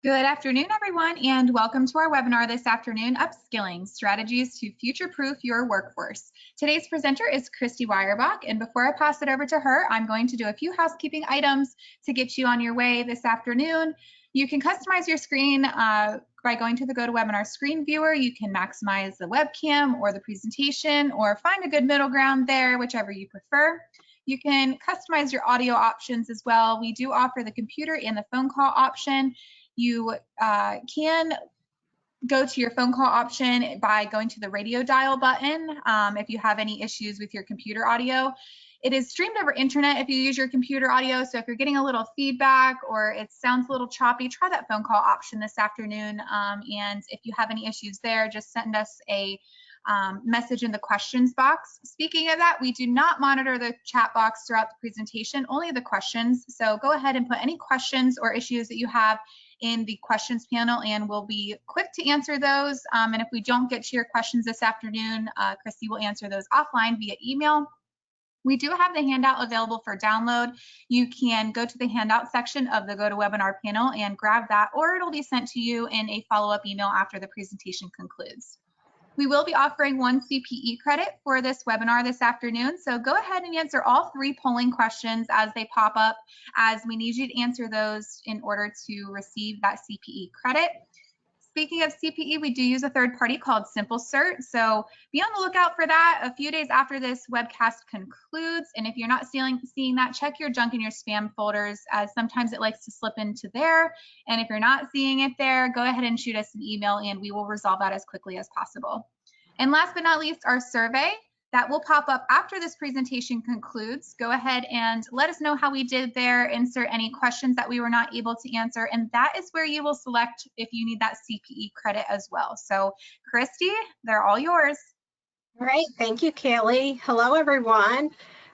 Good afternoon, everyone, and welcome to our webinar this afternoon, Upskilling, Strategies to Future-Proof Your Workforce. Today's presenter is Kristi Weierbach, and before I pass it over to her, I'm going to do a few housekeeping items to get you on your way this afternoon. You can customize your screen by going to the GoToWebinar screen viewer. You can maximize the webcam or the presentation, or find a good middle ground there, whichever you prefer. You can customize your audio options as well. We do offer the computer and the phone call option. You can go to your phone call option by going to the radio dial button if you have any issues with your computer audio. It is streamed over internet if you use your computer audio, so if you're getting a little feedback or it sounds a little choppy, try that phone call option this afternoon. And if you have any issues there, just send us a message in the questions box. Speaking of that, we do not monitor the chat box throughout the presentation, only the questions. So go ahead and put any questions or issues that you have in the questions panel, and we'll be quick to answer those. And if we don't get to your questions this afternoon, Kristi will answer those offline via email. We do have the handout available for download. You can go to the handout section of the GoToWebinar panel and grab that, or it'll be sent to you in a follow-up email after the presentation concludes. We will be offering 1 CPE credit for this webinar this afternoon, so go ahead and answer all 3 polling questions as they pop up, as we need you to answer those in order to receive that CPE credit. Speaking of CPE, we do use a third party called SimpleCert, so be on the lookout for that a few days after this webcast concludes. And if you're not seeing that, check your junk and your spam folders, as sometimes it likes to slip into there. And if you're not seeing it there, go ahead and shoot us an email and we will resolve that as quickly as possible. And last but not least, our survey that will pop up after this presentation concludes. Go ahead and let us know how we did there, insert any questions that we were not able to answer, and that is where you will select if you need that CPE credit as well. So Kristi, they're all yours. All right, thank you, Kaylee. Hello, everyone.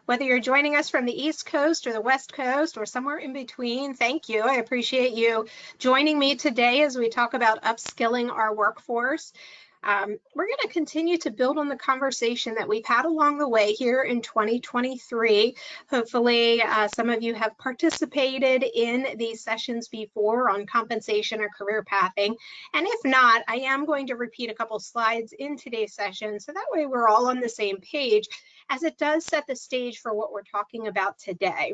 Whether you're joining us from the East Coast or the West Coast or somewhere in between, thank you. I appreciate you joining me today as we talk about upskilling our workforce. We're going to continue to build on the conversation that we've had along the way here in 2023. Hopefully, some of you have participated in these sessions before on compensation or career pathing. And if not, I am going to repeat a couple slides in today's session, so that way we're all on the same page, as it does set the stage for what we're talking about today.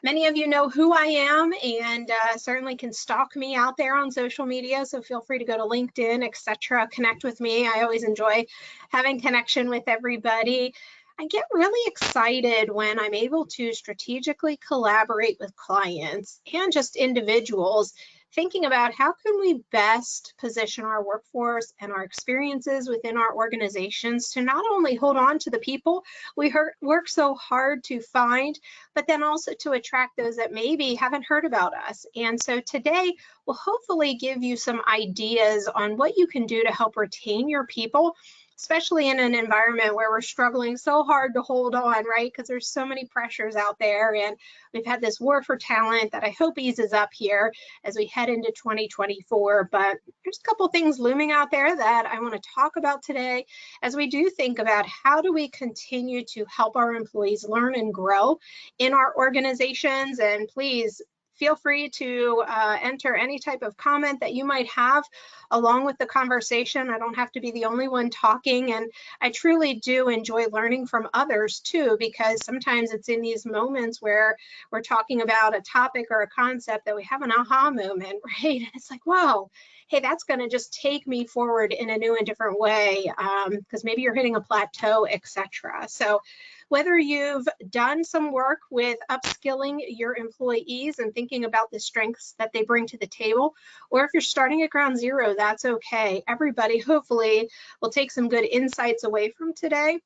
Many of you know who I am, and certainly can stalk me out there on social media, so feel free to go to LinkedIn, etc., connect with me. I always enjoy having connection with everybody. I get really excited when I'm able to strategically collaborate with clients and just individuals, thinking about how can we best position our workforce and our experiences within our organizations to not only hold on to the people we work so hard to find, but then also to attract those that maybe haven't heard about us. And so today we'll hopefully give you some ideas on what you can do to help retain your people, especially in an environment where we're struggling so hard to hold on, right? Because there's so many pressures out there, and we've had this war for talent that I hope eases up here as we head into 2024. But there's a couple things looming out there that I want to talk about today as we do think about how do we continue to help our employees learn and grow in our organizations. And please feel free to enter any type of comment that you might have along with the conversation. I don't have to be the only one talking, and I truly do enjoy learning from others too, because sometimes it's in these moments where we're talking about a topic or a concept that we have an aha moment, right? And it's like, wow, hey, that's going to just take me forward in a new and different way, because maybe you're hitting a plateau, etc. So whether you've done some work with upskilling your employees and thinking about the strengths that they bring to the table, or if you're starting at ground zero, that's okay. Everybody hopefully will take some good insights away from today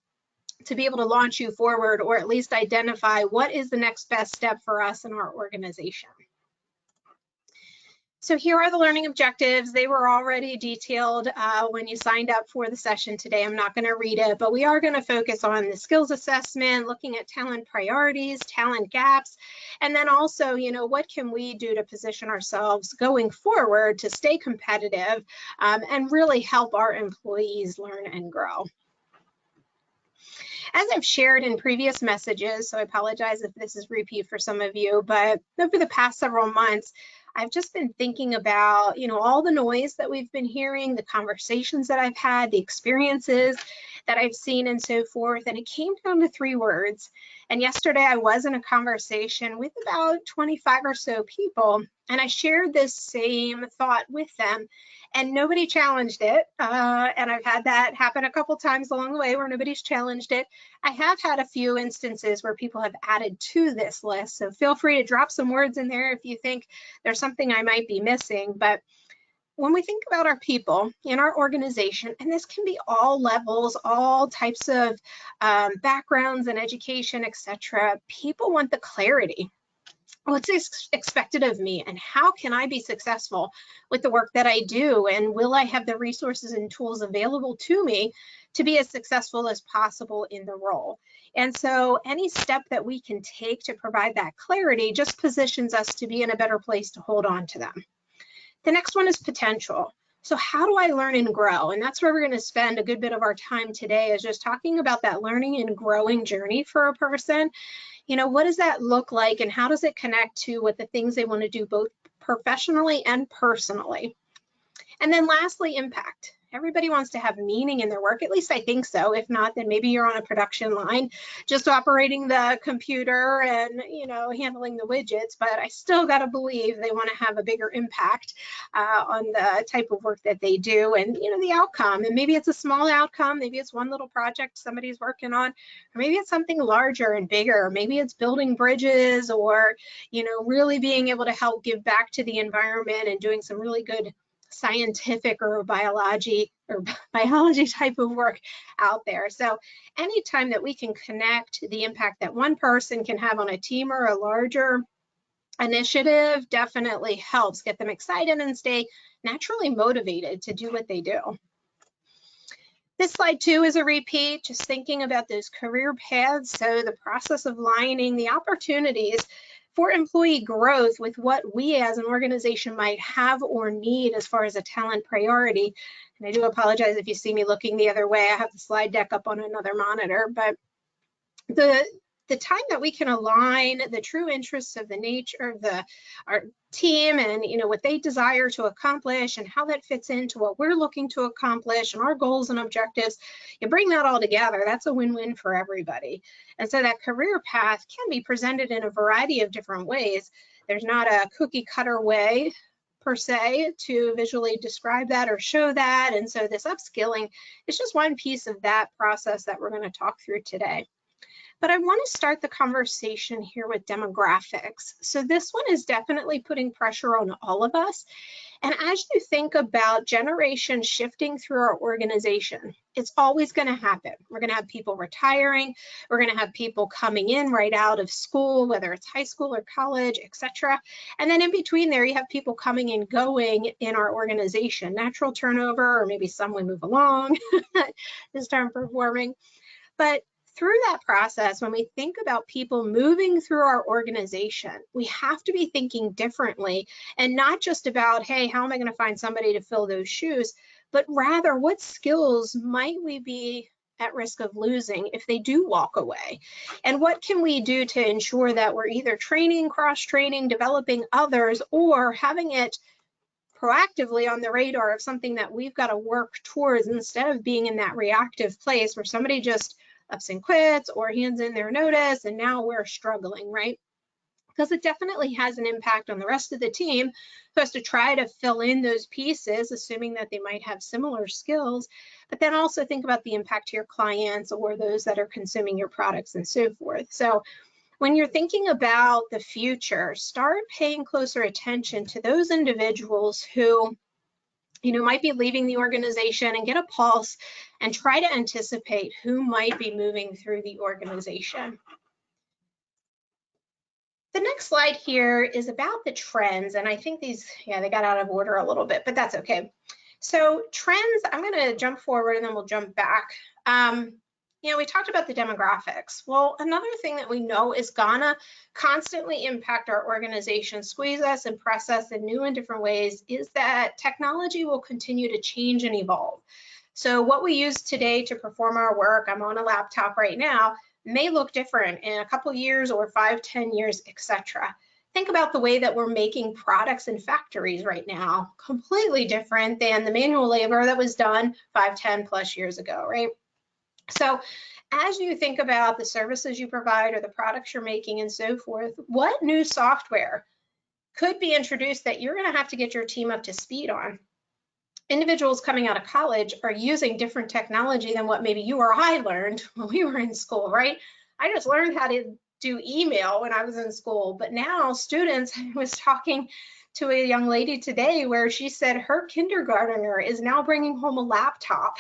to be able to launch you forward, or at least identify what is the next best step for us in our organization. So here are the learning objectives. They were already detailed when you signed up for the session today. I'm not going to read it, but we are going to focus on the skills assessment, looking at talent priorities, talent gaps, and then also, you know, what can we do to position ourselves going forward to stay competitive and really help our employees learn and grow. As I've shared in previous messages, so I apologize if this is repeat for some of you, but over the past several months, I've just been thinking about, all the noise that we've been hearing, the conversations that I've had, the experiences that I've seen and so forth. And it came down to 3 words. And yesterday I was in a conversation with about 25 or so people, and I shared this same thought with them, and nobody challenged it. And I've had that happen a couple times along the way where nobody's challenged it. I have had a few instances where people have added to this list. So feel free to drop some words in there if you think there's something I might be missing. But when we think about our people in our organization, and this can be all levels, all types of backgrounds and education, etc., people want the clarity. What's expected of me, and how can I be successful with the work that I do, and will I have the resources and tools available to me to be as successful as possible in the role? And so any step that we can take to provide that clarity just positions us to be in a better place to hold on to them. The next one is potential. So how do I learn and grow? And that's where we're going to spend a good bit of our time today, is just talking about that learning and growing journey for a person. What does that look like, and how does it connect to what the things they want to do both professionally and personally? And then lastly, impact. Everybody wants to have meaning in their work, at least I think so. If not, then maybe you're on a production line just operating the computer and handling the widgets, but I still got to believe they want to have a bigger impact on the type of work that they do, and the outcome. And maybe it's a small outcome, maybe it's one little project somebody's working on, or maybe it's something larger and bigger. Maybe it's building bridges, or really being able to help give back to the environment and doing some really good scientific or biology type of work out there. So anytime that we can connect the impact that one person can have on a team or a larger initiative definitely helps get them excited and stay naturally motivated to do what they do. This slide too is a repeat, just thinking about those career paths. So the process of lining the opportunities for employee growth with what we as an organization might have or need as far as a talent priority. And I do apologize if you see me looking the other way. I have the slide deck up on another monitor, but the time that we can align the true interests of the nature of our team and what they desire to accomplish and how that fits into what we're looking to accomplish and our goals and objectives, you bring that all together, that's a win-win for everybody. And so that career path can be presented in a variety of different ways. There's not a cookie cutter way per se to visually describe that or show that. And so this upskilling is just one piece of that process that we're going to talk through today. But I want to start the conversation here with demographics. So this one is definitely putting pressure on all of us. And as you think about generations shifting through our organization, it's always going to happen. We're going to have people retiring. We're going to have people coming in right out of school, whether it's high school or college, etc. And then in between there, you have people coming and going in our organization, natural turnover, or maybe some will move along, this term performing. But through that process, when we think about people moving through our organization, we have to be thinking differently, and not just about, hey, how am I going to find somebody to fill those shoes, but rather what skills might we be at risk of losing if they do walk away? And what can we do to ensure that we're either training, cross-training, developing others, or having it proactively on the radar of something that we've got to work towards, instead of being in that reactive place where somebody just ups and quits or hands in their notice and now we're struggling, right? Because it definitely has an impact on the rest of the team who has to try to fill in those pieces, assuming that they might have similar skills, but then also think about the impact to your clients or those that are consuming your products and so forth. So when you're thinking about the future, start paying closer attention to those individuals who might be leaving the organization, and get a pulse and try to anticipate who might be moving through the organization. The next slide here is about the trends, and I think these, they got out of order a little bit, but that's okay. So trends, I'm going to jump forward and then we'll jump back. We talked about the demographics. Well, another thing that we know is gonna constantly impact our organization, squeeze us and press us in new and different ways, is that technology will continue to change and evolve. So what we use today to perform our work, I'm on a laptop right now, may look different in a couple years or 5, 10 years, etc. think about the way that we're making products in factories right now, completely different than the manual labor that was done 5, 10 plus years ago, right? So as you think about the services you provide or the products you're making and so forth, what new software could be introduced that you're going to have to get your team up to speed on? Individuals coming out of college are using different technology than what maybe you or I learned when we were in school, right? I just learned how to do email when I was in school, but now students, I was talking to a young lady today where she said her kindergartner is now bringing home a laptop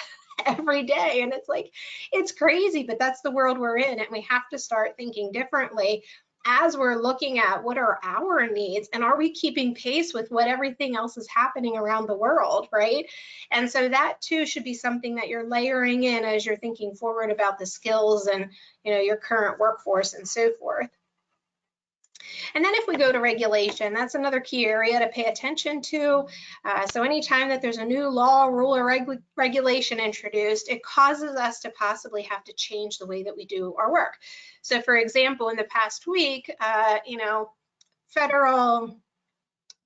every day. And it's like, it's crazy, but that's the world we're in. And we have to start thinking differently as we're looking at what are our needs and are we keeping pace with what everything else is happening around the world, right? And so that too should be something that you're layering in as you're thinking forward about the skills and, you know, your current workforce and so forth. And then if we go to regulation, that's another key area to pay attention to. So anytime that there's a new law, rule, or regulation introduced, it causes us to possibly have to change the way that we do our work. So for example, in the past week, you know, Federal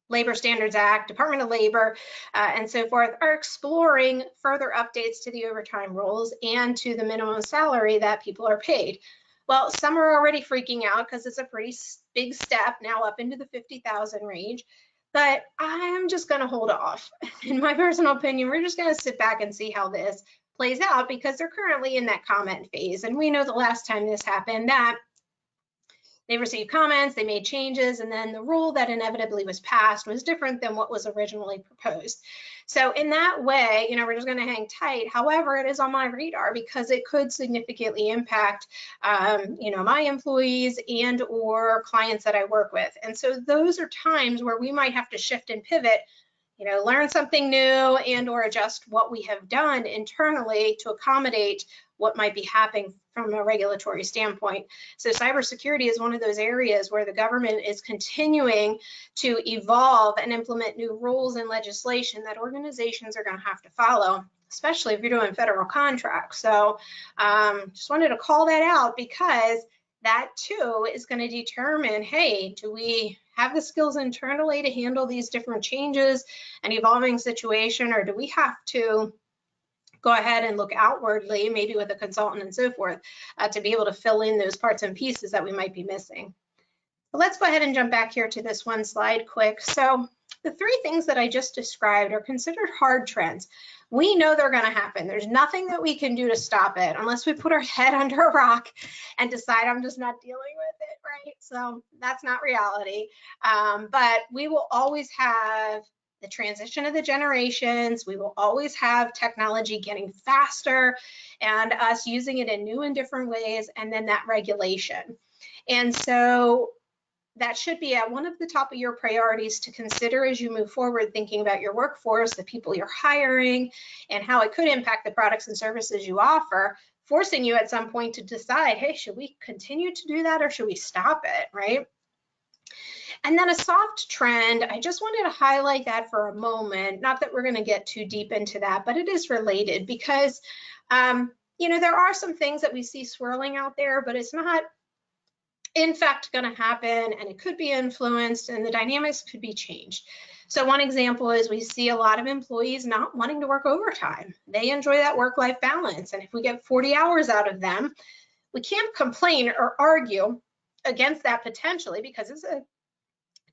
Labor Standards Act, Department of Labor, and so forth are exploring further updates to the overtime rules and to the minimum salary that people are paid. Well, some are already freaking out because it's a pretty big step now up into the 50,000 range, but I'm just going to hold off. In my personal opinion, we're just going to sit back and see how this plays out because they're currently in that comment phase. And we know the last time this happened that they received comments, they made changes, and then the rule that inevitably was passed was different than what was originally proposed. So in that way, you know, we're just going to hang tight. However, it is on my radar because it could significantly impact, you know, my employees and or clients that I work with. And so those are times where we might have to shift and pivot, you know, learn something new and or adjust what we have done internally to accommodate what might be happening from a regulatory standpoint. So cybersecurity is one of those areas where the government is continuing to evolve and implement new rules and legislation that organizations are going to have to follow, especially if you're doing federal contracts. So just wanted to call that out because that too is going to determine, hey, do we have the skills internally to handle these different changes and evolving situation, or do we have to go ahead and look outwardly, maybe with a consultant and so forth, to be able to fill in those parts and pieces that we might be missing. But let's go ahead and jump back here to this one slide quick. So the 3 things that I just described are considered hard trends. We know they're going to happen. There's nothing that we can do to stop it unless we put our head under a rock and decide I'm just not dealing with it, right? So that's not reality. But we will always have the transition of the generations. We will always have technology getting faster and us using it in new and different ways, and then that regulation. And so that should be at one of the top of your priorities to consider as you move forward, thinking about your workforce, the people you're hiring, and how it could impact the products and services you offer, forcing you at some point to decide, hey, should we continue to do that or should we stop it, right? And then a soft trend, I just wanted to highlight that for a moment, not that we're going to get too deep into that, but it is related because, you know, there are some things that we see swirling out there, but it's not in fact going to happen, and it could be influenced and the dynamics could be changed. So one example is we see a lot of employees not wanting to work overtime. They enjoy that work-life balance, and if we get 40 hours out of them, we can't complain or argue against that potentially because it's a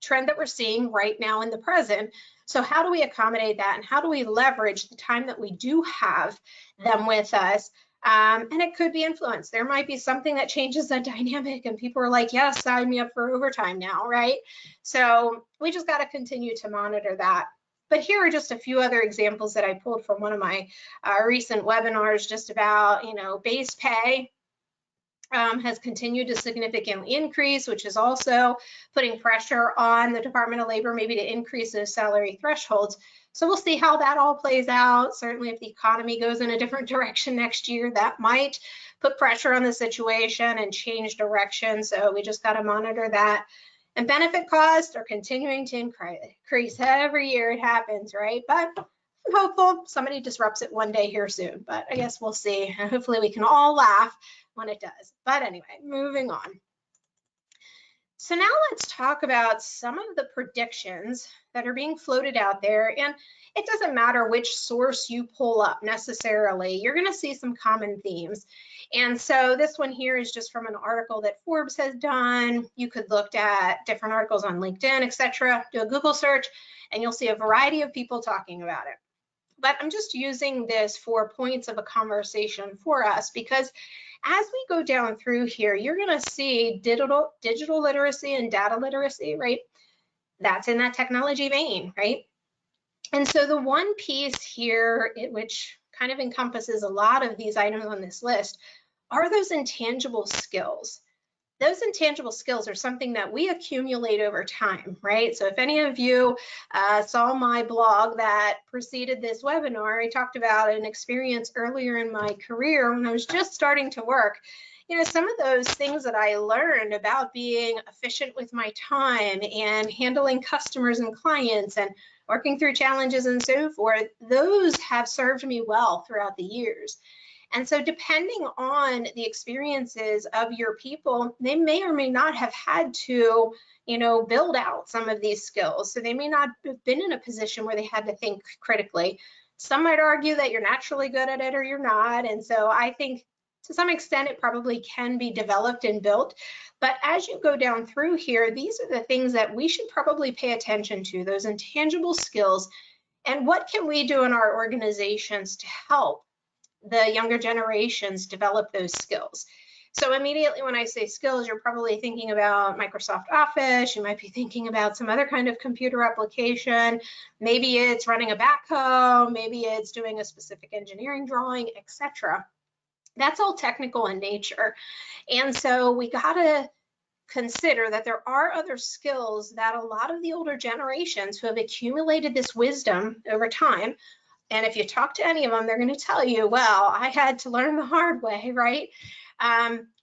trend that we're seeing right now in the present. So how do we accommodate that, and how do we leverage the time that we do have them with us? And it could be influenced. There might be something that changes that dynamic and people are like, yes, sign me up for overtime now, right? So we just got to continue to monitor that. But here are just a few other examples that I pulled from one of my recent webinars just about, you know, base pay has continued to significantly increase, which is also putting pressure on the Department of Labor maybe to increase those salary thresholds. So we'll see how that all plays out. Certainly if the economy goes in a different direction next year, that might put pressure on the situation and change direction. So we just got to monitor that. And benefit costs are continuing to increase every year. It happens, right? But I'm hopeful somebody disrupts it one day here soon, but I guess we'll see. And hopefully we can all laugh when it does. But anyway, moving on. So now let's talk about some of the predictions that are being floated out there. And it doesn't matter which source you pull up necessarily, you're going to see some common themes. And so this one here is just from an article that Forbes has done. You could look at different articles on LinkedIn, etc. Do a Google search and you'll see a variety of people talking about it. But I'm just using this for points of a conversation for us because as we go down through here, you're going to see digital literacy and data literacy, right? That's in that technology vein, right? And so the one piece here, which kind of encompasses a lot of these items on this list, are those intangible skills. Those intangible skills are something that we accumulate over time, right? So if any of you saw my blog that preceded this webinar, I talked about an experience earlier in my career when I was just starting to work. You know, some of those things that I learned about being efficient with my time and handling customers and clients and working through challenges and so forth, those have served me well throughout the years. And so depending on the experiences of your people, they may or may not have had to, you know, build out some of these skills. So they may not have been in a position where they had to think critically. Some might argue that you're naturally good at it or you're not. And so I think to some extent it probably can be developed and built. But as you go down through here, these are the things that we should probably pay attention to, those intangible skills. And what can we do in our organizations to help the younger generations develop those skills? So immediately when I say skills, you're probably thinking about Microsoft Office. You might be thinking about some other kind of computer application. Maybe it's running a backhoe. Maybe it's doing a specific engineering drawing, etc. That's all technical in nature. And so we got to consider that there are other skills that a lot of the older generations who have accumulated this wisdom over time, and if you talk to any of them, they're going to tell you, well, I had to learn the hard way, right?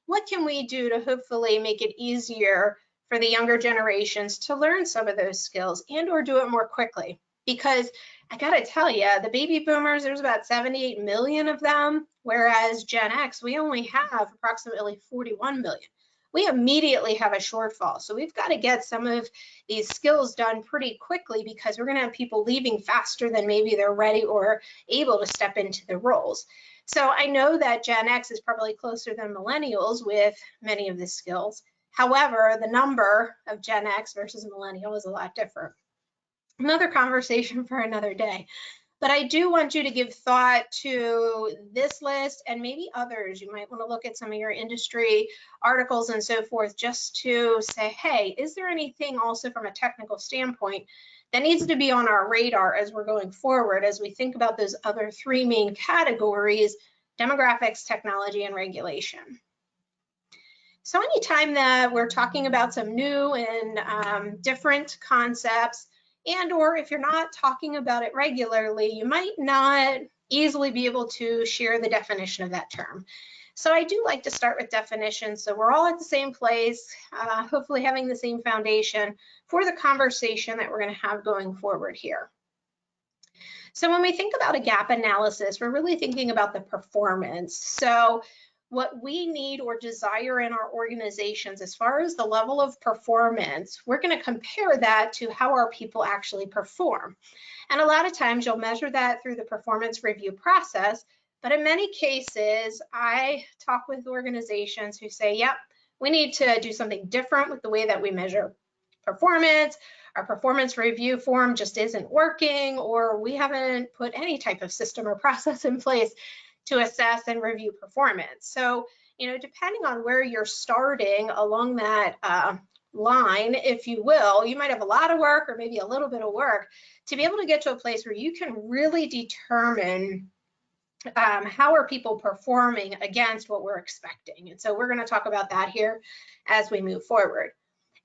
What can we do to hopefully make it easier for the younger generations to learn some of those skills and or do it more quickly? Because I got to tell you, the baby boomers, there's about 78 million of them, whereas Gen X, we only have approximately 41 million. We immediately have a shortfall. So we've got to get some of these skills done pretty quickly because we're going to have people leaving faster than maybe they're ready or able to step into the roles. So I know that Gen X is probably closer than millennials with many of the skills. However, the number of Gen X versus millennial is a lot different. Another conversation for another day. But I do want you to give thought to this list and maybe others. You might want to look at some of your industry articles and so forth just to say, hey, is there anything also from a technical standpoint that needs to be on our radar as we're going forward, as we think about those other three main categories: demographics, technology, and regulation. So anytime that we're talking about some new and different concepts, and or if you're not talking about it regularly, you might not easily be able to share the definition of that term. So I do like to start with definitions, so we're all at the same place, hopefully having the same foundation for the conversation that we're going to have going forward here. So when we think about a gap analysis, we're really thinking about the performance. So what we need or desire in our organizations as far as the level of performance, we're going to compare that to how our people actually perform. And a lot of times you'll measure that through the performance review process, but in many cases, I talk with organizations who say, yep, we need to do something different with the way that we measure performance. Our performance review form just isn't working, or we haven't put any type of system or process in place to assess and review performance. So, you know, depending on where you're starting along that line, if you will, you might have a lot of work or maybe a little bit of work to be able to get to a place where you can really determine how are people performing against what we're expecting. And so we're going to talk about that here as we move forward.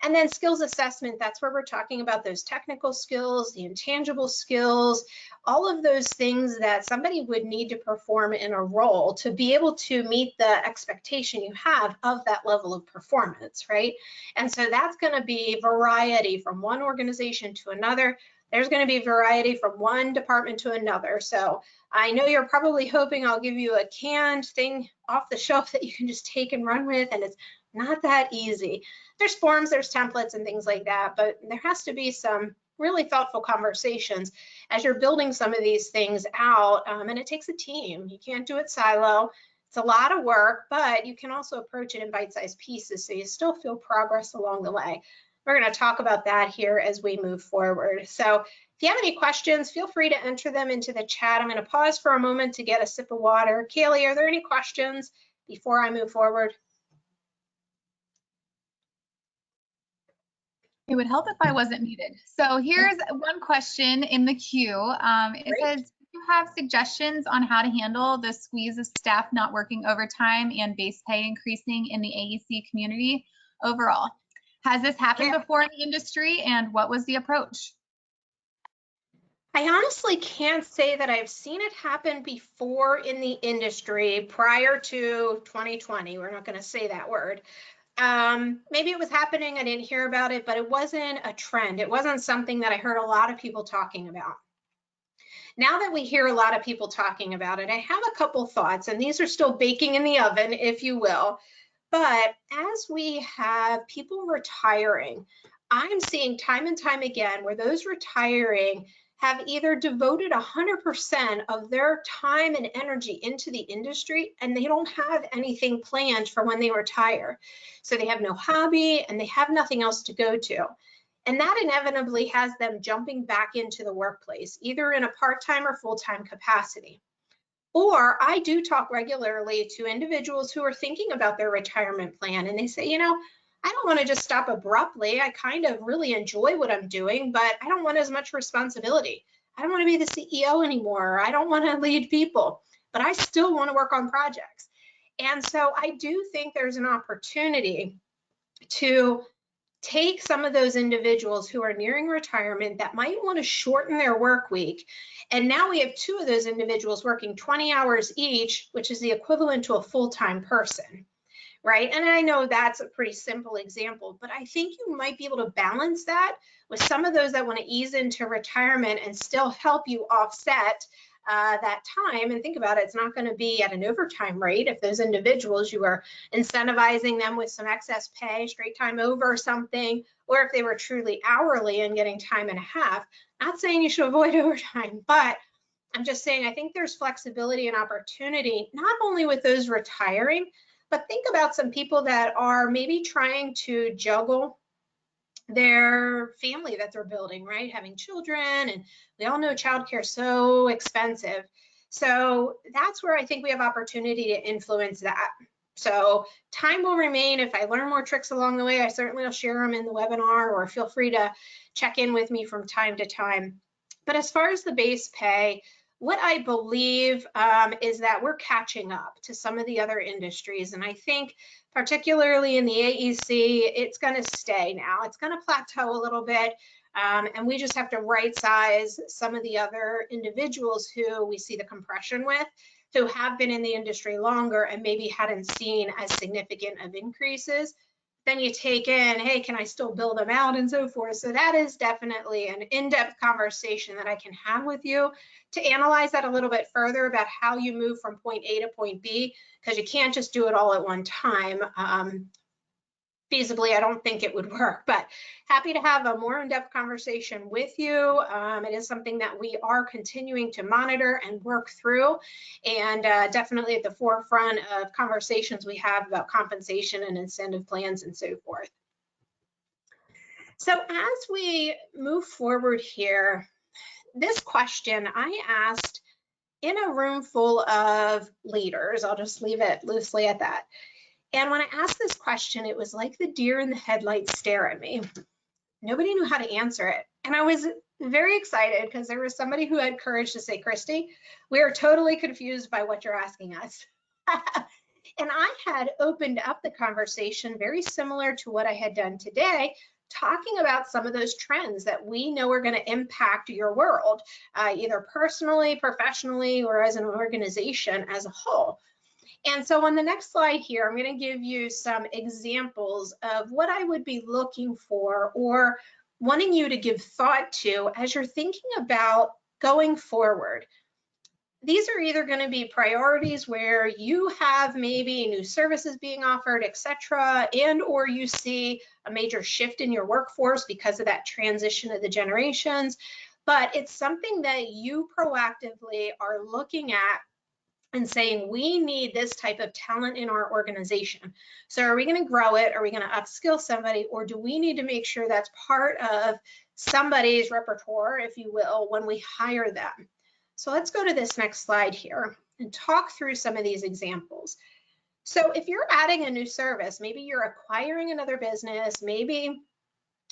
And then skills assessment, that's where we're talking about those technical skills, the intangible skills, all of those things that somebody would need to perform in a role to be able to meet the expectation you have of that level of performance, right? And so that's going to be variety from one organization to another. There's going to be variety from one department to another. So I know you're probably hoping I'll give you a canned thing off the shelf that you can just take and run with, and it's Not that easy. There's forms, there's templates and things like that, but there has to be some really thoughtful conversations as you're building some of these things out, and it takes a team. You can't do it silo. It's a lot of work, but you can also approach it in bite-sized pieces so you still feel progress along the way. We're going to talk about that here as we move forward. So if you have any questions, feel free to enter them into the chat. I'm going to pause for a moment to get a sip of water. Kaylee, are there any questions before I move forward? It would help if I wasn't muted. So here's one question in the queue. It says, do you have suggestions on how to handle the squeeze of staff not working overtime and base pay increasing in the AEC community overall? Has this happened before in the industry, and what was the approach? I honestly can't say that I've seen it happen before in the industry prior to 2020. We're not going to say that word. Maybe it was happening, I didn't hear about it, but it wasn't a trend. It wasn't something that I heard a lot of people talking about. Now that we hear a lot of people talking about it, I have a couple thoughts, and these are still baking in the oven, if you will. But as we have people retiring, I'm seeing time and time again where those retiring have either devoted 100% of their time and energy into the industry, and they don't have anything planned for when they retire. So they have no hobby and they have nothing else to go to. And that inevitably has them jumping back into the workplace, either in a part-time or full-time capacity. Or I do talk regularly to individuals who are thinking about their retirement plan, and they say, you know, I don't want to just stop abruptly. I kind of really enjoy what I'm doing, but I don't want as much responsibility. I don't want to be the CEO anymore. I don't want to lead people, but I still want to work on projects. And so I do think there's an opportunity to take some of those individuals who are nearing retirement that might want to shorten their work week. And now we have two of those individuals working 20 hours each, which is the equivalent to a full-time person. Right? And I know that's a pretty simple example, but I think you might be able to balance that with some of those that want to ease into retirement and still help you offset that time. And think about it, it's not going to be at an overtime rate. If those individuals, you are incentivizing them with some excess pay, straight time over or something, or if they were truly hourly and getting time and a half, not saying you should avoid overtime, but I'm just saying I think there's flexibility and opportunity, not only with those retiring, but think about some people that are maybe trying to juggle their family that they're building, right? Having children, and we all know childcare is so expensive. So that's where I think we have opportunity to influence that. So time will remain. If I learn more tricks along the way, I certainly will share them in the webinar, or feel free to check in with me from time to time. But as far as the base pay, what I believe is that we're catching up to some of the other industries. And I think particularly in the AEC, it's going to stay now. It's going to plateau a little bit. And we just have to right size some of the other individuals who we see the compression with, who have been in the industry longer and maybe hadn't seen as significant of increases. Then you take in, hey, can I still build them out and so forth? So that is definitely an in-depth conversation that I can have with you to analyze that a little bit further about how you move from point A to point B, because you can't just do it all at one time. Feasibly, I don't think it would work, but happy to have a more in-depth conversation with you. It is something that we are continuing to monitor and work through, and definitely at the forefront of conversations we have about compensation and incentive plans and so forth. So as we move forward here, this question I asked in a room full of leaders. I'll just leave it loosely at that. And when I asked this question, it was like the deer in the headlights stare at me. Nobody knew how to answer it. And I was very excited because there was somebody who had courage to say, Kristi, we are totally confused by what you're asking us. And I had opened up the conversation very similar to what I had done today, talking about some of those trends that we know are going to impact your world, either personally, professionally, or as an organization as a whole. And so on the next slide here, I'm going to give you some examples of what I would be looking for or wanting you to give thought to as you're thinking about going forward. these are either going to be priorities where you have maybe new services being offered, etc., and or you see a major shift in your workforce because of that transition of the generations. But it's something that you proactively are looking at and saying, we need this type of talent in our organization. So are we going to grow it? Are we going to upskill somebody? Or do we need to make sure that's part of somebody's repertoire, if you will, when we hire them? So let's go to this next slide here and talk through some of these examples. So if you're adding a new service, maybe you're acquiring another business, maybe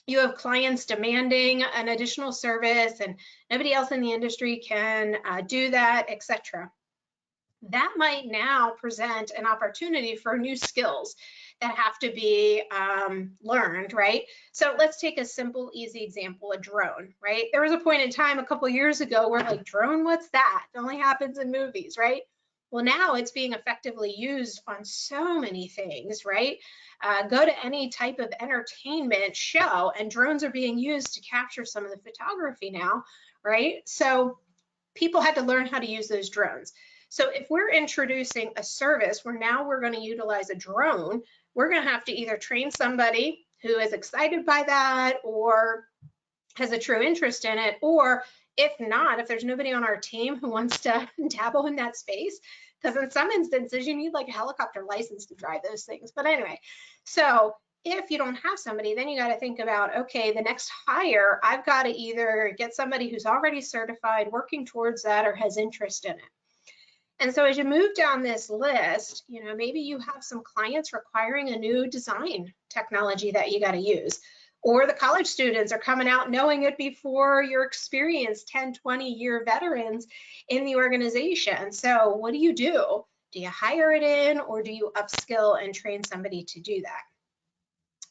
you have clients demanding an additional service and nobody else in the industry can do that, etc. That might now present an opportunity for new skills that have to be learned, right? So let's take a simple, easy example, a drone, right? There was a point in time a couple of years ago where like, drone, what's that? It only happens in movies, right? Well, now it's being effectively used on so many things, right? Go to any type of entertainment show and drones are being used to capture some of the photography now, right? So people had to learn how to use those drones. So if we're introducing a service where now we're going to utilize a drone, we're going to have to either train somebody who is excited by that or has a true interest in it, or if not, if there's nobody on our team who wants to dabble in that space, because in some instances you need like a helicopter license to drive those things. But anyway, so if you don't have somebody, then you got to think about, okay, the next hire, I've got to either get somebody who's already certified, working towards that, or has interest in it. And so as you move down this list, you know, maybe you have some clients requiring a new design technology that you got to use, or the college students are coming out knowing it before your experienced 10, 20-year veterans in the organization. So what do? Do you hire it in, or do you upskill and train somebody to do that?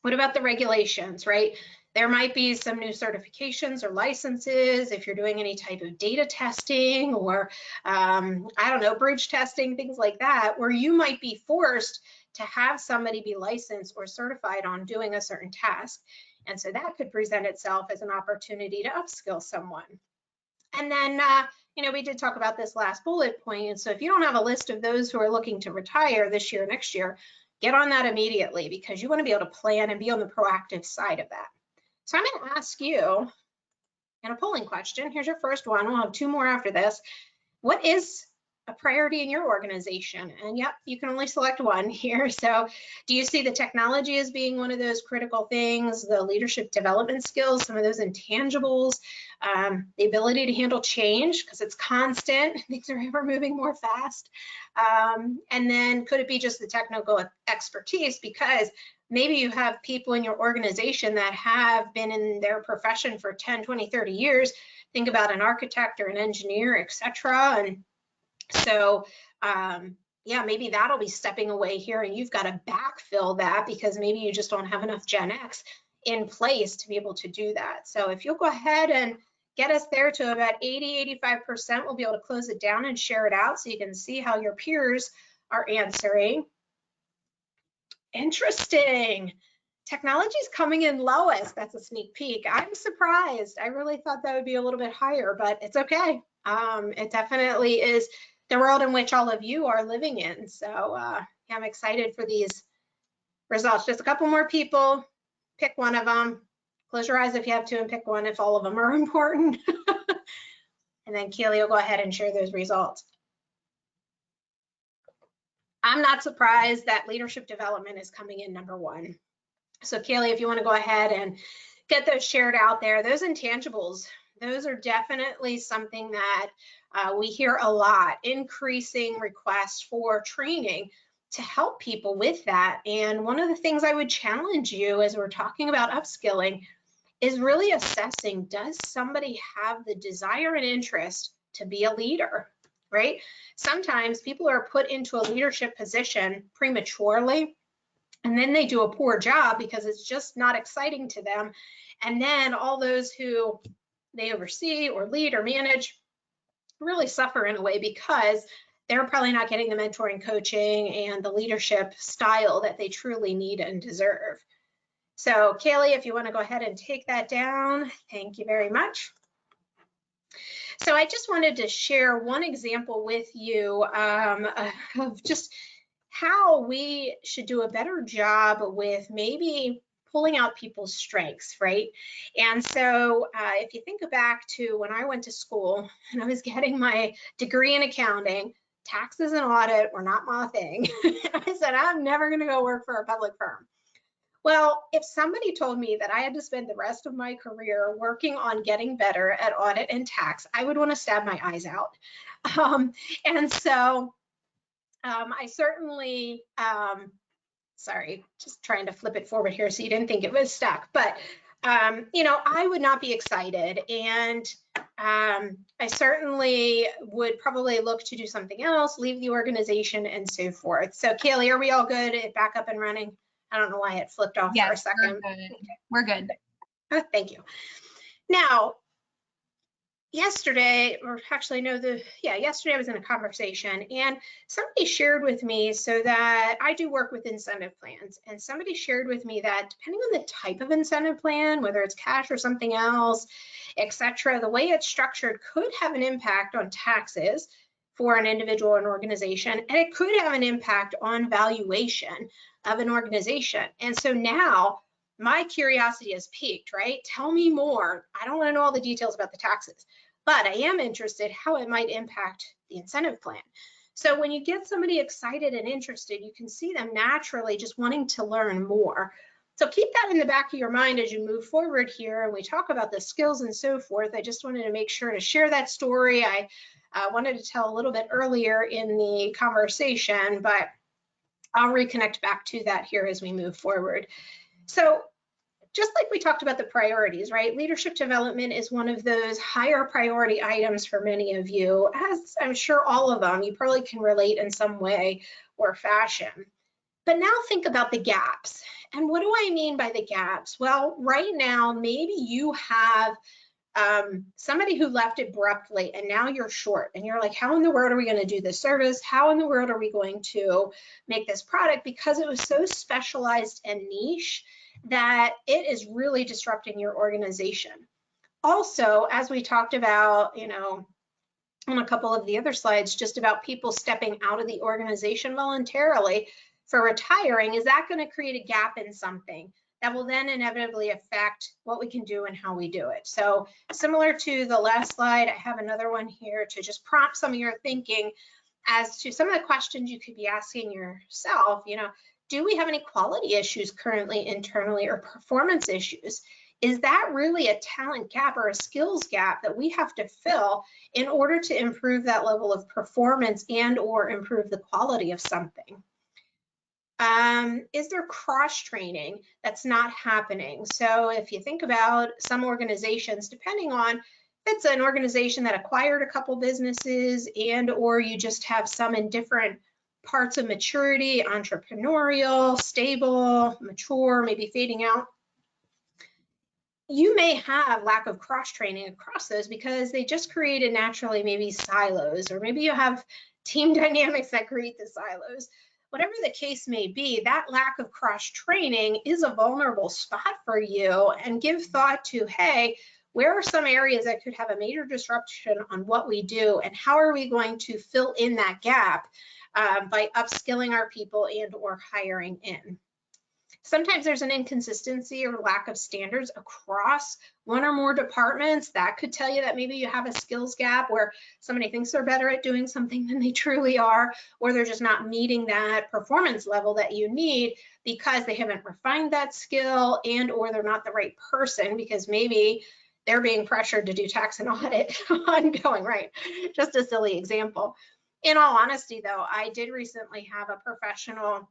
What about the regulations, right? There might be some new certifications or licenses if you're doing any type of data testing or, I don't know, bridge testing, things like that, where you might be forced to have somebody be licensed or certified on doing a certain task. And so that could present itself as an opportunity to upskill someone. And then, you know, we did talk about this last bullet point. And so if you don't have a list of those who are looking to retire this year, next year, get on that immediately, because you want to be able to plan and be on the proactive side of that. So I'm going to ask you in a polling question. Here's your first one. We'll have two more after this. What is a priority in your organization? And yep, you can only select one here. So do you see the technology as being one of those critical things, the leadership development skills, some of those intangibles, the ability to handle change because it's constant, things are ever moving more fast. And then could it be just the technical expertise, because maybe you have people in your organization that have been in their profession for 10, 20, 30 years. Think about an architect or an engineer, etc. And so, yeah, maybe that'll be stepping away here, and you've got to backfill that because maybe you just don't have enough Gen X in place to be able to do that. So if you'll go ahead and get us there to about 80, 85%, we'll be able to close it down and share it out so you can see how your peers are answering. Interesting. Technology's coming in lowest. That's a sneak peek. I'm surprised. I really thought that would be a little bit higher, but it's okay. It definitely is the world in which all of you are living in. So yeah, I'm excited for these results. Just a couple more people. Pick one of them. Close your eyes if you have to and pick one if all of them are important. And then Keely will go ahead and share those results. I'm not surprised that leadership development is coming in number one. So Keely, if you want to go ahead and get those shared out there, those intangibles, those are definitely something that we hear a lot, increasing requests for training to help people with that. And one of the things I would challenge you as we're talking about upskilling is really assessing, does somebody have the desire and interest to be a leader, right? Sometimes people are put into a leadership position prematurely, and then they do a poor job because it's just not exciting to them. And then all those who they oversee or lead or manage really suffer in a way because they're probably not getting the mentoring, coaching, and the leadership style that they truly need and deserve. So Kaylee, if you want to go ahead and take that down, thank you very much. So I just wanted to share one example with you of just how we should do a better job with maybe pulling out people's strengths, right? And so if you think back to when I went to school and I was getting my degree in accounting, taxes and audit were not my thing. I said, I'm never going to go work for a public firm. Well, if somebody told me that I had to spend the rest of my career working on getting better at audit and tax, I would want to stab my eyes out. And so I certainly, sorry, just trying to flip it forward here so you didn't think it was stuck, but you know, I would not be excited, and I certainly would probably look to do something else, leave the organization, and so forth. So Kaylee, are we all good? Back up and running? I don't know why it flipped off for a second. We're good. We're good. Oh, thank you. Now, yesterday, or actually no, yesterday I was in a conversation and somebody shared with me, so that I do work with incentive plans, and somebody shared with me that depending on the type of incentive plan, whether it's cash or something else, etc., the way it's structured could have an impact on taxes for an individual or an organization, and it could have an impact on valuation of an organization. And so now my curiosity has piqued, right? Tell me more. I don't want to know all the details about the taxes, but I am interested how it might impact the incentive plan. So when you get somebody excited and interested, you can see them naturally just wanting to learn more. So keep that in the back of your mind as you move forward here and we talk about the skills and so forth. I just wanted to make sure to share that story. I wanted to tell a little bit earlier in the conversation, but I'll reconnect back to that here as we move forward. So just like we talked about the priorities, right? Leadership development is one of those higher priority items for many of you, as I'm sure all of them, you probably can relate in some way or fashion. But now think about the gaps. And what do I mean by the gaps? Well, right now, maybe you have somebody who left abruptly and now you're short and you're like, how in the world are we going to do this service? How in the world are we going to make this product? Because it was so specialized and niche that it is really disrupting your organization. Also, as we talked about, you know, on a couple of the other slides, just about people stepping out of the organization voluntarily for retiring, is that going to create a gap in something that will then inevitably affect what we can do and how we do it? So similar to the last slide, I have another one here to just prompt some of your thinking as to some of the questions you could be asking yourself. You know, do we have any quality issues currently internally or performance issues? Is that really a talent gap or a skills gap that we have to fill in order to improve that level of performance and or improve the quality of something? Is there cross-training that's not happening? So if you think about some organizations, depending on if it's an organization that acquired a couple businesses and or you just have some in different parts of maturity, entrepreneurial, stable, mature, maybe fading out, you may have lack of cross-training across those because they just created naturally maybe silos, or maybe you have team dynamics that create the silos. Whatever the case may be, that lack of cross-training is a vulnerable spot for you, and give thought to, hey, where are some areas that could have a major disruption on what we do, and how are we going to fill in that gap by upskilling our people and or hiring in? Sometimes there's an inconsistency or lack of standards across one or more departments. That could tell you that maybe you have a skills gap where somebody thinks they're better at doing something than they truly are, or they're just not meeting that performance level that you need because they haven't refined that skill, and or they're not the right person because maybe they're being pressured to do tax and audit ongoing, right? Just a silly example. In all honesty, though, I did recently have a professional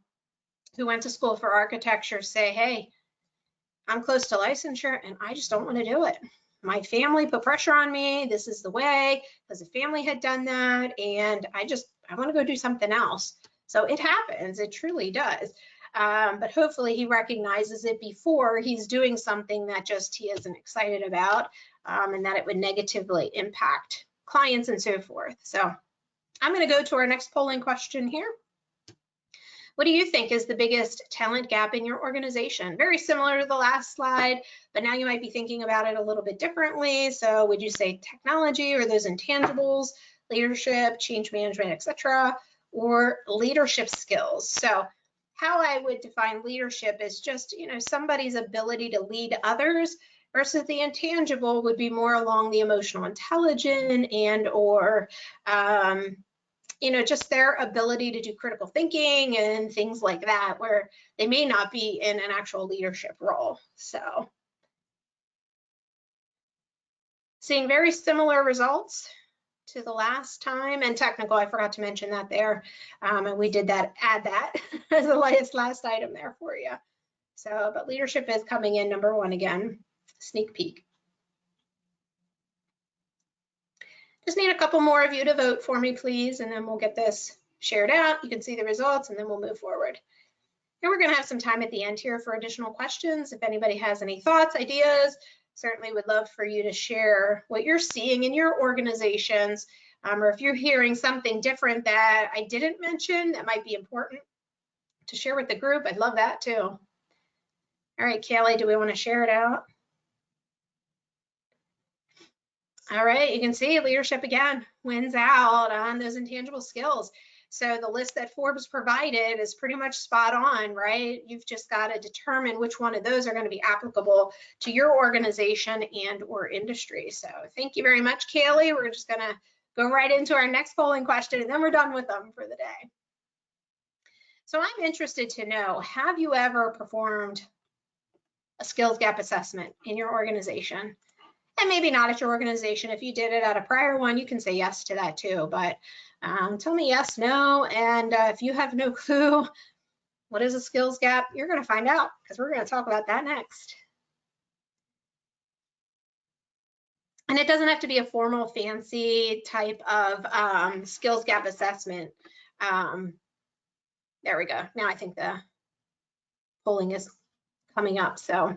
who went to school for architecture say, hey, I'm close to licensure and I just don't want to do it. My family put pressure on me. This is the way, because the family had done that, and I want to go do something else. So it happens, it truly does. But hopefully he recognizes it before he's doing something that just he isn't excited about, and that it would negatively impact clients and so forth. So I'm going to go to our next polling question here. What do you think is the biggest talent gap in your organization? Very similar to the last slide, but now you might be thinking about it a little bit differently. So would you say technology or those intangibles, leadership, change management, etc., or leadership skills? So how I would define leadership is just, somebody's ability to lead others, versus the intangible would be more along the emotional intelligence and or just their ability to do critical thinking and things like that, where they may not be in an actual leadership role. So seeing very similar results to the last time, and technical, I forgot to mention that there. And we did add that as the last item there for you. So, but leadership is coming in number one again, sneak peek. Just need a couple more of you to vote for me, please, and then we'll get this shared out. You can see the results, and then we'll move forward. And we're going to have some time at the end here for additional questions. If anybody has any thoughts, ideas, certainly would love for you to share what you're seeing in your organizations, or if you're hearing something different that I didn't mention that might be important to share with the group, I'd love that too. All right, Kaylee, do we want to share it out? All right, you can see leadership again wins out on those intangible skills. So the list that Forbes provided is pretty much spot on, right? You've just got to determine which one of those are going to be applicable to your organization and or industry. So thank you very much, Kaylee. We're just going to go right into our next polling question, and then we're done with them for the day. So I'm interested to know, have you ever performed a skills gap assessment in your organization? And maybe not at your organization. If you did it at a prior one, you can say yes to that too. But tell me yes, no. And if you have no clue what is a skills gap, you're going to find out, because we're going to talk about that next. And it doesn't have to be a formal, fancy type of skills gap assessment. There we go. Now I think the polling is coming up. So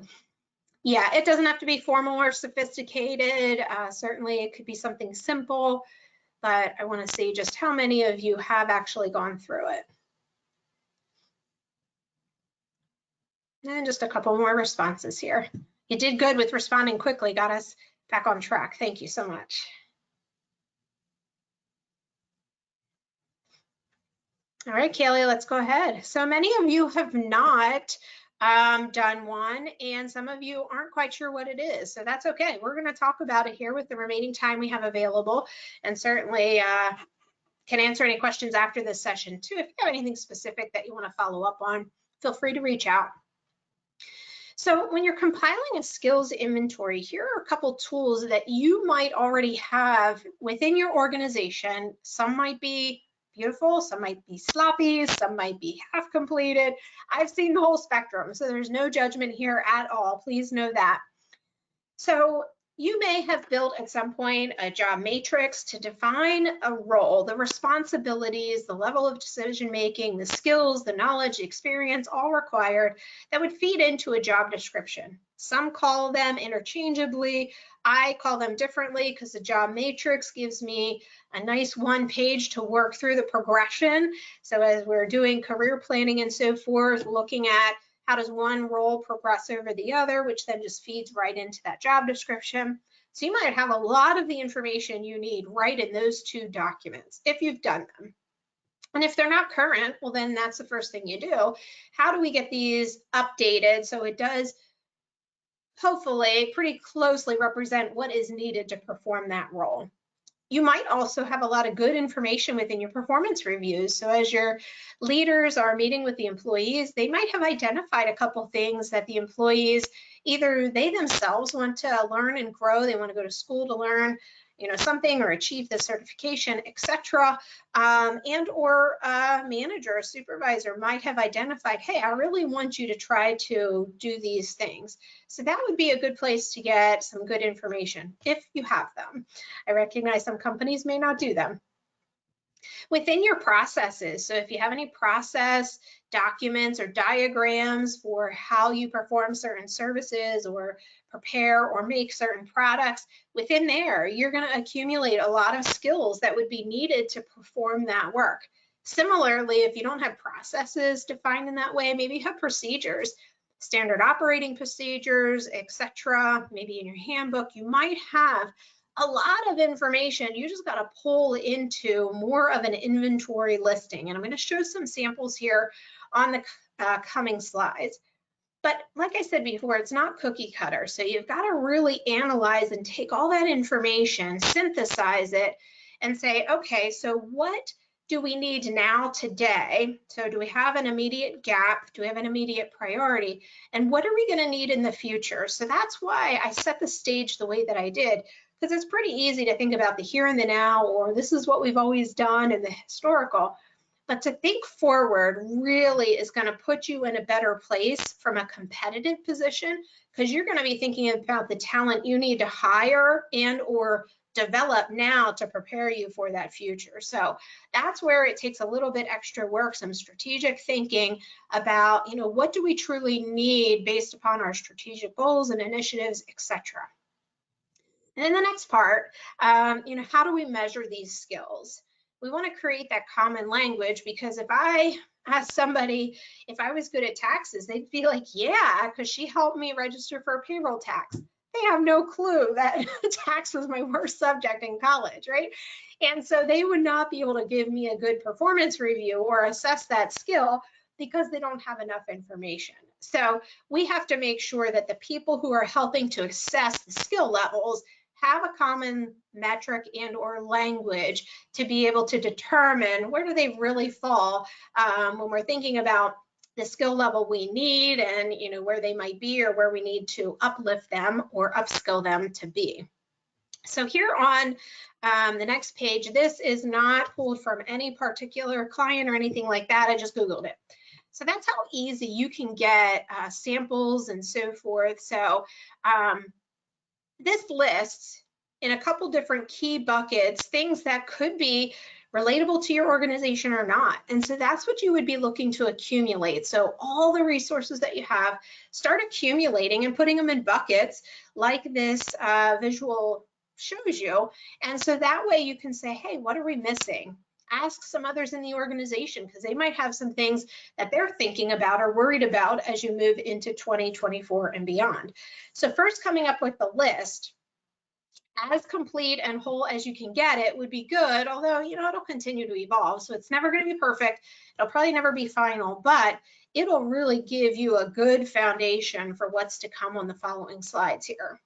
yeah, it doesn't have to be formal or sophisticated. Certainly it could be something simple, but I want to see just how many of you have actually gone through it. And just a couple more responses here. You did good with responding quickly, got us back on track. Thank you so much. All right, Kaylee, let's go ahead. So many of you have not done one, and some of you aren't quite sure what it is. So that's okay. We're going to talk about it here with the remaining time we have available, and certainly can answer any questions after this session too. If you have anything specific that you want to follow up on, feel free to reach out. So when you're compiling a skills inventory, here are a couple tools that you might already have within your organization. Some might be beautiful, some might be sloppy, some might be half completed. I've seen the whole spectrum, so there's no judgment here at all. Please know that. So you may have built at some point a job matrix to define a role, the responsibilities, the level of decision making, the skills, the knowledge, the experience, all required that would feed into a job description. Some call them interchangeably. I call them differently because the job matrix gives me a nice one page to work through the progression. So as we're doing career planning and so forth, looking at how does one role progress over the other, which then just feeds right into that job description. So you might have a lot of the information you need right in those two documents if you've done them. And if they're not current, well, then that's the first thing you do. How do we get these updated so it does hopefully pretty closely represent what is needed to perform that role? You might also have a lot of good information within your performance reviews. So as your leaders are meeting with the employees, they might have identified a couple things that the employees, either they themselves want to learn and grow, they want to go to school to learn, something or achieve the certification, etc. And or a manager or supervisor might have identified, hey, I really want you to try to do these things. So that would be a good place to get some good information if you have them. I recognize some companies may not do them. Within your processes, so if you have any process documents or diagrams for how you perform certain services or prepare or make certain products, within there, you're going to accumulate a lot of skills that would be needed to perform that work. Similarly, if you don't have processes defined in that way, maybe you have procedures, standard operating procedures, etc. Maybe in your handbook, you might have a lot of information. You just got to pull into more of an inventory listing. And I'm going to show some samples here on the coming slides. But like I said before, it's not cookie cutter. So you've got to really analyze and take all that information, synthesize it, and say, okay, so what do we need now today? So do we have an immediate gap? Do we have an immediate priority? And what are we going to need in the future? So that's why I set the stage the way that I did, because it's pretty easy to think about the here and the now, or this is what we've always done in the historical. But to think forward really is going to put you in a better place from a competitive position, because you're going to be thinking about the talent you need to hire and or develop now to prepare you for that future. So that's where it takes a little bit extra work, some strategic thinking about, what do we truly need based upon our strategic goals and initiatives, etc. And then the next part, how do we measure these skills? We want to create that common language, because if I ask somebody if I was good at taxes, they'd be like, yeah, because she helped me register for a payroll tax. They have no clue that tax was my worst subject in college, right? And so they would not be able to give me a good performance review or assess that skill because they don't have enough information. So we have to make sure that the people who are helping to assess the skill levels have a common metric and or language to be able to determine where do they really fall when we're thinking about the skill level we need and where they might be or where we need to uplift them or upskill them to be. So here on the next page, this is not pulled from any particular client or anything like that. I just Googled it. So that's how easy you can get samples and so forth. So this lists in a couple different key buckets things that could be relatable to your organization or not. And so that's what you would be looking to accumulate. So all the resources that you have, start accumulating and putting them in buckets like this visual shows you. And so that way you can say, hey, what are we missing? Ask some others in the organization, because they might have some things that they're thinking about or worried about as you move into 2024 and beyond. So first, coming up with the list, as complete and whole as you can get it would be good, although it'll continue to evolve, so it's never going to be perfect. It'll probably never be final, but it'll really give you a good foundation for what's to come on the following slides here.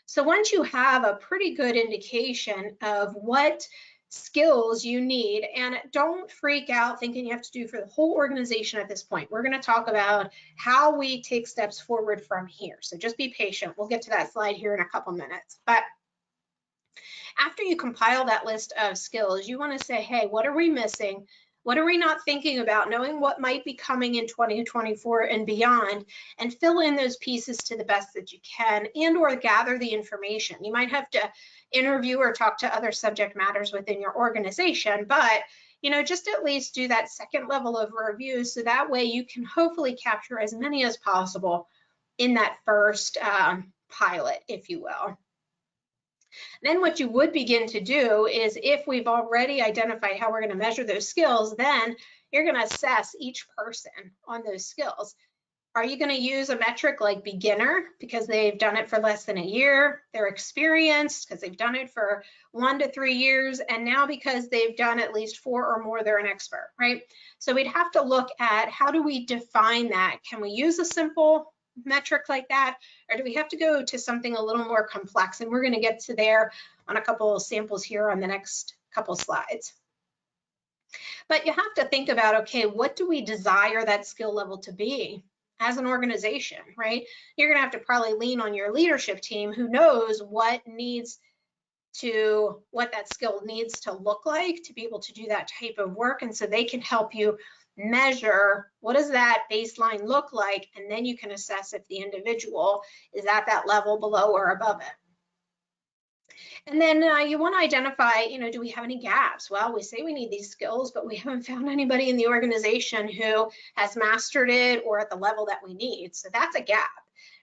So once you have a pretty good indication of what skills you need, and don't freak out thinking you have to do for the whole organization at this point. We're going to talk about how we take steps forward from here. So just be patient. We'll get to that slide here in a couple minutes. But after you compile that list of skills, you want to say, hey, what are we missing? What are we not thinking about? Knowing what might be coming in 2024 and beyond, and fill in those pieces to the best that you can, and or gather the information. You might have to interview or talk to other subject matters within your organization, but just at least do that second level of review, so that way you can hopefully capture as many as possible in that first pilot, if you will. Then what you would begin to do is, if we've already identified how we're going to measure those skills, then you're going to assess each person on those skills. Are you going to use a metric like beginner because they've done it for less than a year? They're experienced because they've done it for 1 to 3 years, and now because they've done at least 4 or more, they're an expert, right? So we'd have to look at, how do we define that? Can we use a simple metric like that, or do we have to go to something a little more complex? And we're going to get to there on a couple of samples here on the next couple slides. But you have to think about, okay, what do we desire that skill level to be as an organization, right? You're going to have to probably lean on your leadership team, who knows what that skill needs to look like to be able to do that type of work, and so they can help you measure what does that baseline look like, and then you can assess if the individual is at that level, below or above it. And then you want to identify, do we have any gaps? Well, we say we need these skills, but we haven't found anybody in the organization who has mastered it or at the level that we need. So that's a gap,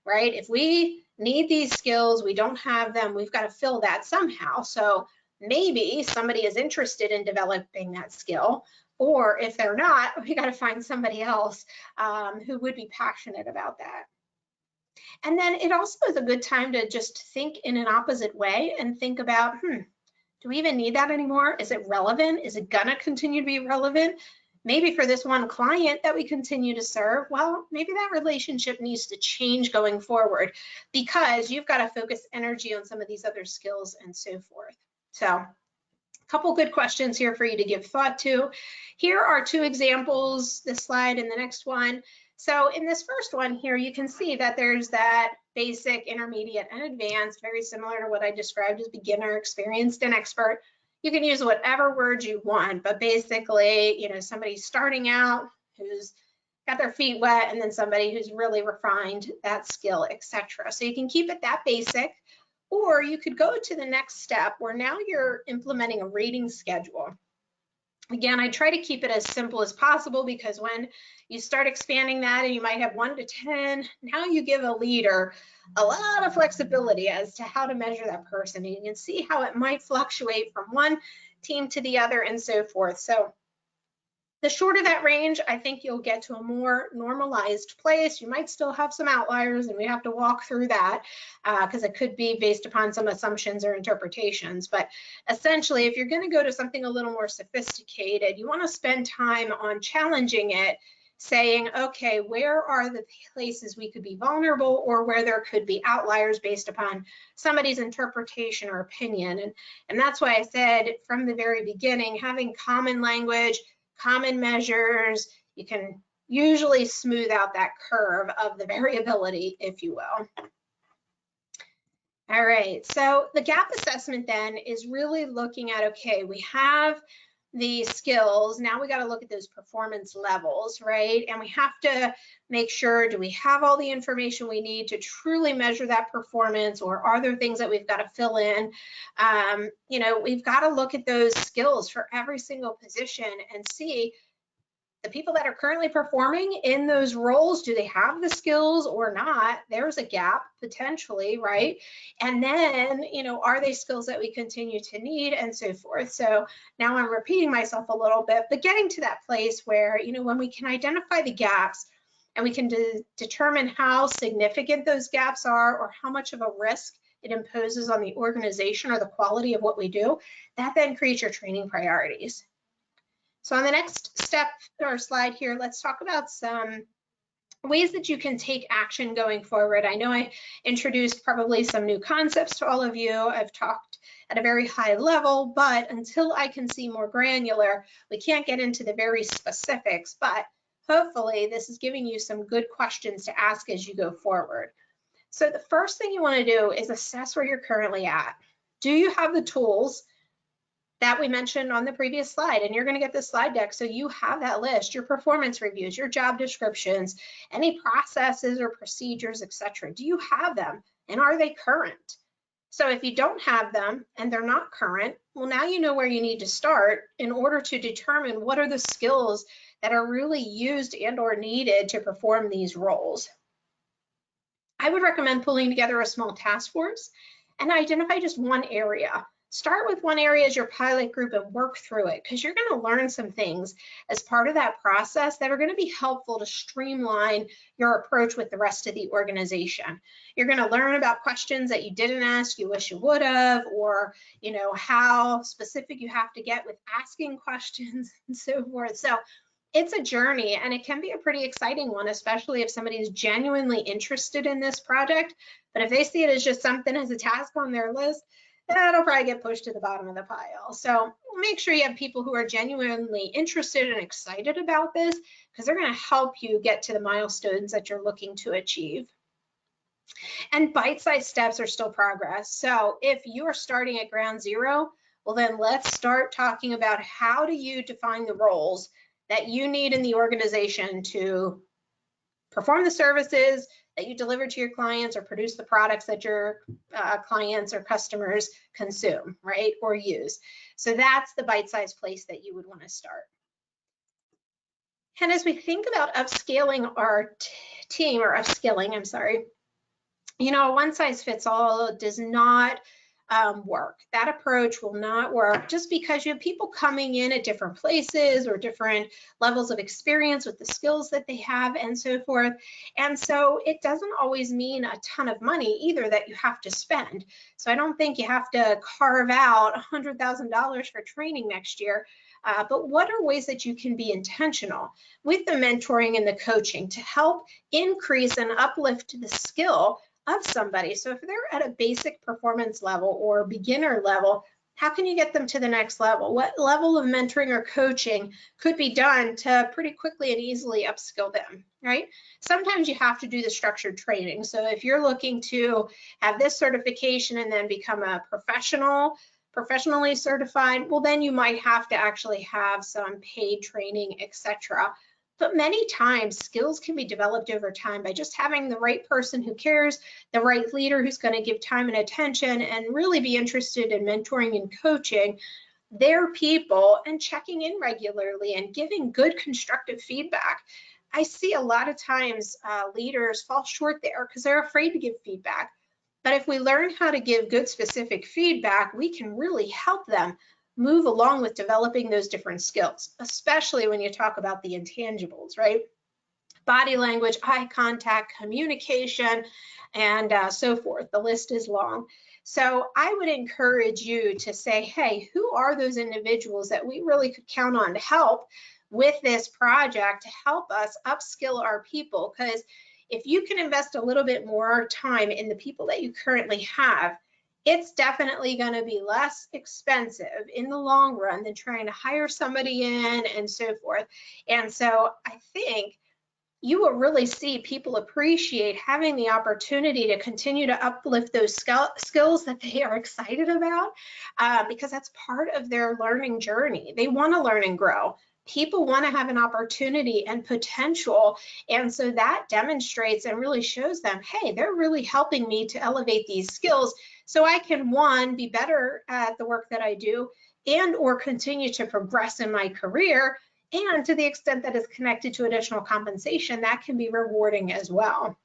right? If we need these skills, we don't have them, we've got to fill that somehow. So maybe somebody is interested in developing that skill, or if they're not, we got to find somebody else who would be passionate about that. And then it also is a good time to just think in an opposite way and think about, do we even need that anymore? Is it relevant? Is it gonna continue to be relevant? Maybe for this one client that we continue to serve, well, maybe that relationship needs to change going forward because you've got to focus energy on some of these other skills and so forth. So a couple good questions here for you to give thought to. Here are two examples, this slide and the next one. So in this first one here, you can see that there's that basic, intermediate, and advanced, very similar to what I described as beginner, experienced, and expert. You can use whatever word you want, but basically, you know, somebody starting out who's got their feet wet, and then somebody who's really refined that skill, etc. So you can keep it that basic, or you could go to the next step where now you're implementing a rating schedule. Again, I try to keep it as simple as possible because when you start expanding that and you might have 1 to 10, now you give a leader a lot of flexibility as to how to measure that person. And you can see how it might fluctuate from one team to the other and so forth. So the shorter that range, I think you'll get to a more normalized place. You might still have some outliers, and we have to walk through that because it could be based upon some assumptions or interpretations. But essentially, if you're going to go to something a little more sophisticated, you want to spend time on challenging it, saying, okay, where are the places we could be vulnerable or where there could be outliers based upon somebody's interpretation or opinion. And that's why I said from the very beginning, having common language, common measures, you can usually smooth out that curve of the variability, if you will. All right, so the gap assessment then is really looking at, okay, we have the skills, now we got to look at those performance levels, right? And we have to make sure, do we have all the information we need to truly measure that performance, or are there things that we've got to fill in? You know, we've got to look at those skills for every single position and see the people that are currently performing in those roles, do they have the skills or not? There's a gap potentially, right? And then, you know, are they skills that we continue to need and so forth? So now I'm repeating myself a little bit, but getting to that place where, you know, when we can identify the gaps and we can determine how significant those gaps are or how much of a risk it imposes on the organization or the quality of what we do, that then creates your training priorities. So on the next step or slide here, let's talk about some ways that you can take action going forward. I know I introduced probably some new concepts to all of you. I've talked at a very high level, but until I can see more granular, we can't get into the very specifics, but hopefully this is giving you some good questions to ask as you go forward. So the first thing you want to do is assess where you're currently at. Do you have the tools that we mentioned on the previous slide? And you're going to get this slide deck so you have that list, your performance reviews, your job descriptions, any processes or procedures, etc. Do you have them, and are they current? So if you don't have them and they're not current, well, now you know where you need to start in order to determine what are the skills that are really used and or needed to perform these roles. I would recommend pulling together a small task force and identify just one area. Start with one area as your pilot group and work through it, because you're going to learn some things as part of that process that are going to be helpful to streamline your approach with the rest of the organization. You're going to learn about questions that you didn't ask, you wish you would have, or you know how specific you have to get with asking questions and so forth. So it's a journey, and it can be a pretty exciting one, especially if somebody is genuinely interested in this project. But if they see it as just something as a task on their list, that'll probably get pushed to the bottom of the pile. So make sure you have people who are genuinely interested and excited about this, because they're going to help you get to the milestones that you're looking to achieve. And bite-sized steps are still progress. So if you're starting at ground zero, well, then let's start talking about how do you define the roles that you need in the organization to perform the services that you deliver to your clients or produce the products that your clients or customers consume, right, or use. So that's the bite-sized place that you would want to start. And as we think about upscaling our team, or upskilling, I'm sorry, you know, one size fits all does not work. That approach will not work just because you have people coming in at different places or different levels of experience with the skills that they have and so forth. And so it doesn't always mean a ton of money either that you have to spend. So I don't think you have to carve out $100,000 for training next year. But what are ways that you can be intentional with the mentoring and the coaching to help increase and uplift the skill of somebody? So if they're at a basic performance level or beginner level, how can you get them to the next level? What level of mentoring or coaching could be done to pretty quickly and easily upskill them, right? Sometimes you have to do the structured training. So if you're looking to have this certification and then become a professionally certified, well, then you might have to actually have some paid training, etc. But many times skills can be developed over time by just having the right person who cares, the right leader who's going to give time and attention and really be interested in mentoring and coaching their people and checking in regularly and giving good constructive feedback. I see a lot of times leaders fall short there because they're afraid to give feedback. But if we learn how to give good specific feedback, we can really help them move along with developing those different skills, especially when you talk about the intangibles, right? Body language, eye contact, communication, and so forth. The list is long. So I would encourage you to say, hey, who are those individuals that we really could count on to help with this project to help us upskill our people? Because if you can invest a little bit more time in the people that you currently have, it's definitely going to be less expensive in the long run than trying to hire somebody in and so forth. And so I think you will really see people appreciate having the opportunity to continue to uplift those skills that they are excited about because that's part of their learning journey. They want to learn and grow. People want to have an opportunity and potential. And so that demonstrates and really shows them, hey, they're really helping me to elevate these skills so I can, one, be better at the work that I do and or continue to progress in my career. And to the extent that is connected to additional compensation, that can be rewarding as well.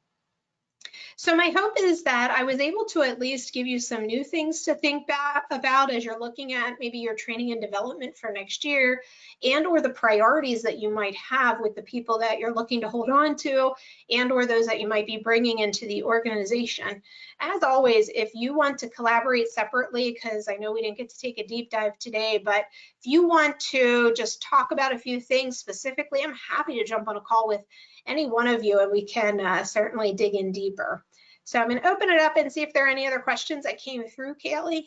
So my hope is that I was able to at least give you some new things to think about as you're looking at maybe your training and development for next year and or the priorities that you might have with the people that you're looking to hold on to and or those that you might be bringing into the organization. As always, if you want to collaborate separately, because I know we didn't get to take a deep dive today, but if you want to just talk about a few things specifically, I'm happy to jump on a call with any one of you and we can certainly dig in deeper. So I'm going to open it up and see if there are any other questions that came through, Kaylee.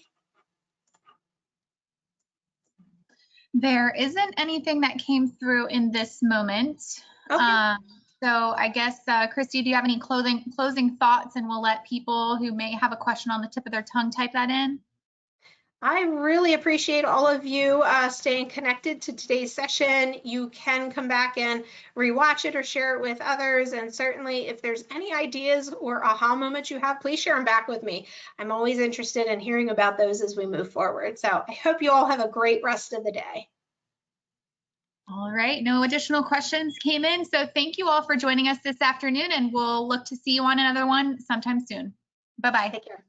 There isn't anything that came through in this moment. Okay. So I guess, Kristi, do you have any closing thoughts, and we'll let people who may have a question on the tip of their tongue type that in? I really appreciate all of you staying connected to today's session. You can come back and rewatch it or share it with others. And certainly if there's any ideas or aha moments you have, please share them back with me. I'm always interested in hearing about those as we move forward. So I hope you all have a great rest of the day. All right, no additional questions came in. So thank you all for joining us this afternoon, and we'll look to see you on another one sometime soon. Bye-bye. Take care.